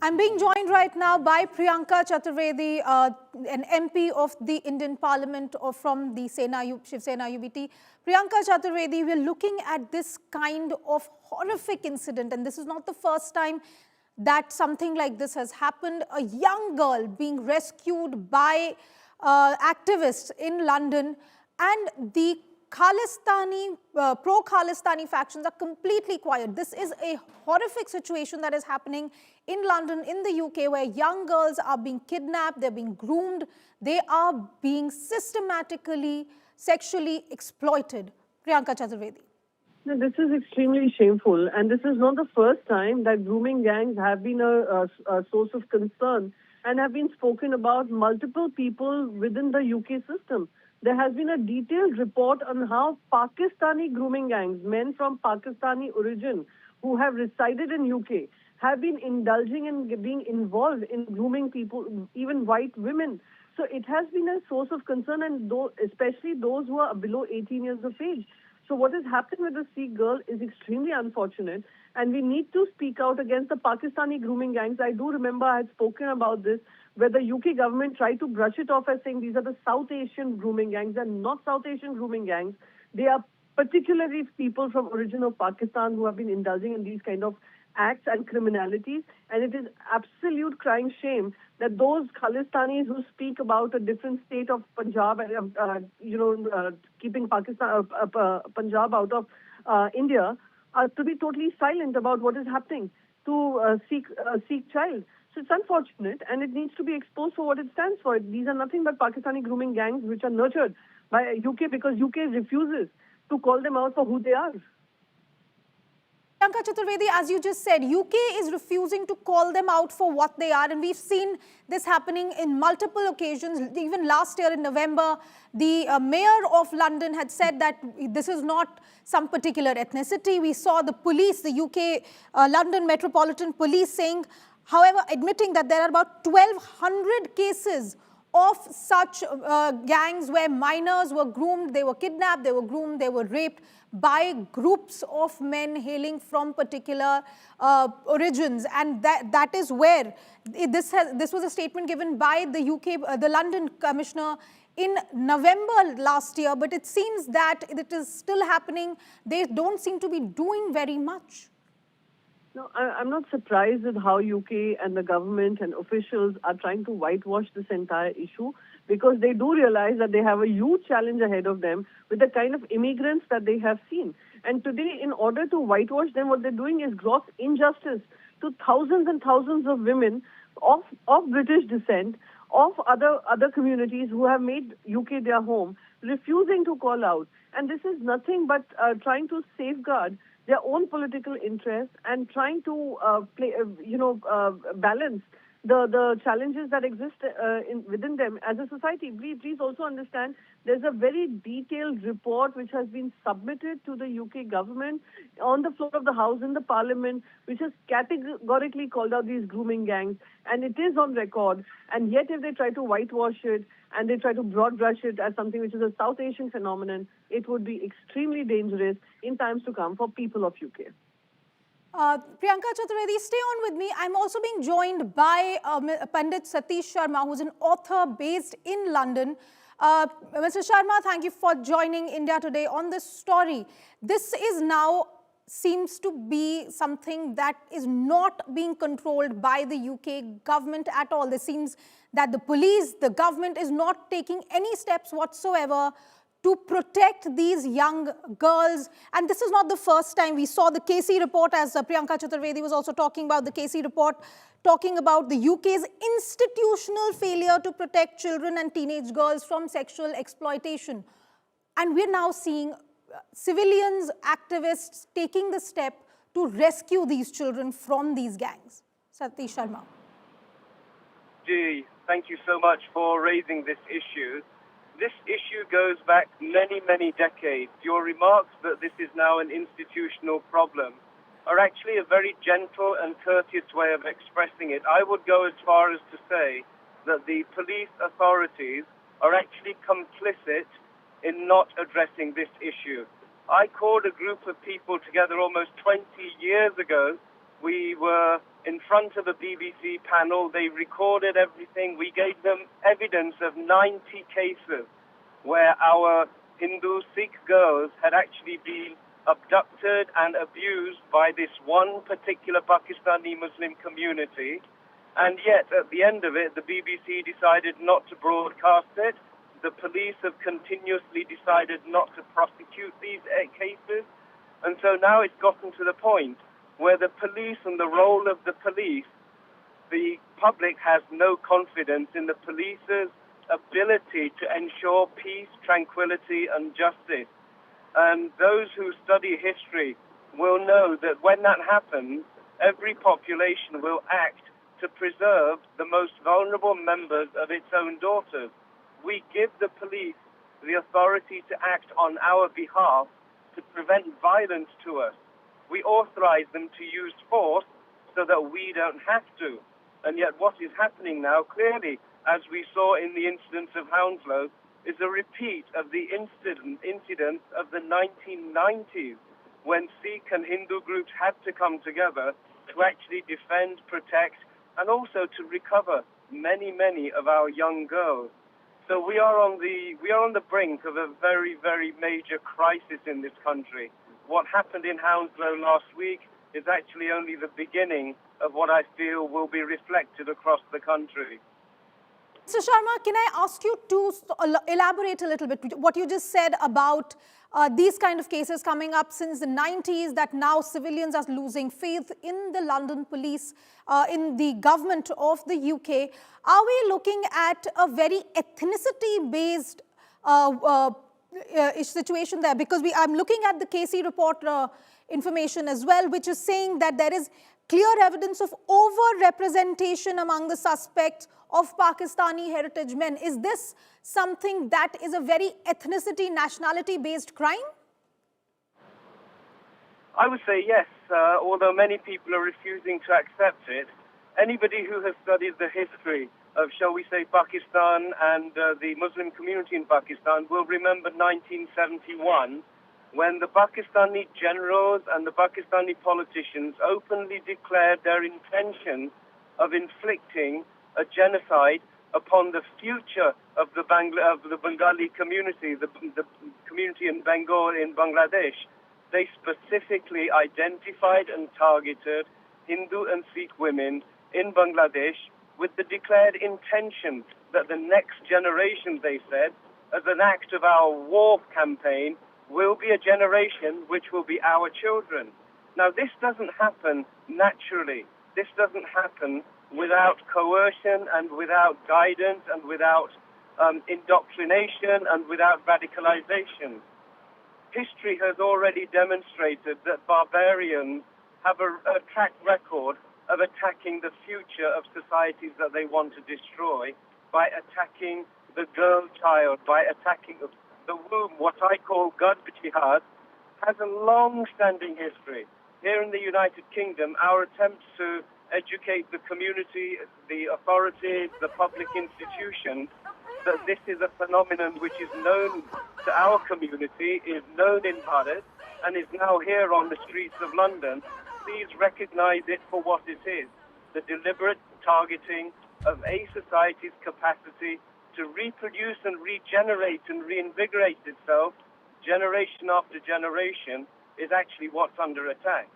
I'm being joined right now by Priyanka Chaturvedi, an MP of the Indian Parliament from the Shiv Sena UBT. Priyanka Chaturvedi, we're looking at this kind of horrific incident, and this is not the first time that something like this has happened. A young girl being rescued by activists in London, and the pro-Khalistani factions are completely quiet. This is a horrific situation that is happening in London, in the UK, where young girls are being kidnapped, they're being groomed, they are being systematically sexually exploited. Priyanka Chaturvedi. No, this is extremely shameful, and this is not the first time that grooming gangs have been a source of concern and have been spoken about multiple people within the UK system. There has been a detailed report on how Pakistani grooming gangs, men from Pakistani origin who have resided in UK, have been indulging and being involved in grooming people, even white women. So it has been a source of concern, and especially those who are below 18 years of age. So what has happened with the Sikh girl is extremely unfortunate, and we need to speak out against the Pakistani grooming gangs. I do remember I had spoken about this, where the UK government tried to brush it off as saying these are the South Asian grooming gangs. They're not South Asian grooming gangs. They are particularly people from origin of Pakistan who have been indulging in these kind of acts and criminalities. And it is absolute crying shame that those Khalistanis who speak about a different state of Punjab, keeping Punjab out of India, are to be totally silent about what is happening to a Sikh child. So it's unfortunate, and it needs to be exposed for what it stands for. These are nothing but Pakistani grooming gangs which are nurtured by UK because UK refuses to call them out for who they are. Priyanka Chaturvedi, as you just said, UK is refusing to call them out for what they are, and we've seen this happening in multiple occasions. Even last year in November, the mayor of London had said that this is not some particular ethnicity. We saw the police, the UK London Metropolitan Police saying, however, admitting that there are about 1,200 cases of such gangs where minors were groomed, they were kidnapped, they were groomed, they were raped by groups of men hailing from particular origins. And that is where this was a statement given by the London Commissioner in November last year, but it seems that it is still happening. They don't seem to be doing very much. No, I'm not surprised at how UK and the government and officials are trying to whitewash this entire issue, because they do realize that they have a huge challenge ahead of them with the kind of immigrants that they have seen. And today, in order to whitewash them, what they're doing is gross injustice to thousands and thousands of women of British descent, of other communities who have made UK their home, refusing to call out. And this is nothing but trying to safeguard their own political interests and trying to balance the challenges that exist within them as a society. Please also understand there's a very detailed report which has been submitted to the UK government on the floor of the House in the Parliament, which has categorically called out these grooming gangs, and it is on record. And yet if they try to whitewash it and they try to broad brush it as something which is a South Asian phenomenon, it would be extremely dangerous in times to come for people of UK. Priyanka Chaturvedi, stay on with me. I'm also being joined by Pandit Satish Sharma, who's an author based in London. Mr. Sharma, thank you for joining India Today on this story. This is now seems to be something that is not being controlled by the UK government at all. It seems that the police, the government is not taking any steps whatsoever to protect these young girls. And this is not the first time. We saw the KC report, as Priyanka Chaturvedi was also talking about, the KC report talking about the UK's institutional failure to protect children and teenage girls from sexual exploitation. And we're now seeing civilians, activists taking the step to rescue these children from these gangs. Satish Sharma. Thank you so much for raising this issue. This issue goes back many, many decades. Your remarks that this is now an institutional problem are actually a very gentle and courteous way of expressing it. I would go as far as to say that the police authorities are actually complicit in not addressing this issue. I called a group of people together almost 20 years ago. We were in front of a BBC panel. They recorded everything. We gave them evidence of 90 cases where our Hindu Sikh girls had actually been abducted and abused by this one particular Pakistani Muslim community. And yet, at the end of it, the BBC decided not to broadcast it. The police have continuously decided not to prosecute these cases. And so now it's gotten to the point where the police and the role of the police, the public has no confidence in the police's ability to ensure peace, tranquility, and justice. And those who study history will know that when that happens, every population will act to preserve the most vulnerable members of its own daughters. We give the police the authority to act on our behalf to prevent violence to us. We authorize them to use force so that we don't have to. And yet what is happening now, clearly, as we saw in the incidents of Hounslow, is a repeat of the incidents of the 1990s, when Sikh and Hindu groups had to come together to actually defend, protect, and also to recover many, many of our young girls. So we are on the brink of a very, very major crisis in this country. What happened in Hounslow last week is actually only the beginning of what I feel will be reflected across the country. Mr. Sharma, can I ask you to elaborate a little bit what you just said about these kind of cases coming up since the 90s, that now civilians are losing faith in the London police, in the government of the UK. Are we looking at a very ethnicity-based situation there? Because I'm looking at the KC report information as well, which is saying that there is clear evidence of over-representation among the suspects of Pakistani heritage men. Is this something that is a very ethnicity, nationality-based crime? I would say yes, although many people are refusing to accept it. Anybody who has studied the history of, shall we say, Pakistan and the Muslim community in Pakistan will remember 1971, when the Pakistani generals and the Pakistani politicians openly declared their intention of inflicting a genocide upon the future of the Bengali community, the community in Bengal, in Bangladesh. They specifically identified and targeted Hindu and Sikh women in Bangladesh with the declared intention that the next generation, they said, as an act of our war campaign, will be a generation which will be our children. Now, this doesn't happen naturally. This doesn't happen without coercion and without guidance and without indoctrination and without radicalization. History has already demonstrated that barbarians have a track record of attacking the future of societies that they want to destroy by attacking the girl child, by attacking the womb. What I call Gad Jihad has a long-standing history. Here in the United Kingdom, our attempts to educate the community, the authorities, the public institutions, that this is a phenomenon which is known to our community, is known in Bharat, and is now here on the streets of London. Please recognize it for what it is, the deliberate targeting of a society's capacity to reproduce and regenerate and reinvigorate itself generation after generation is actually what's under attack.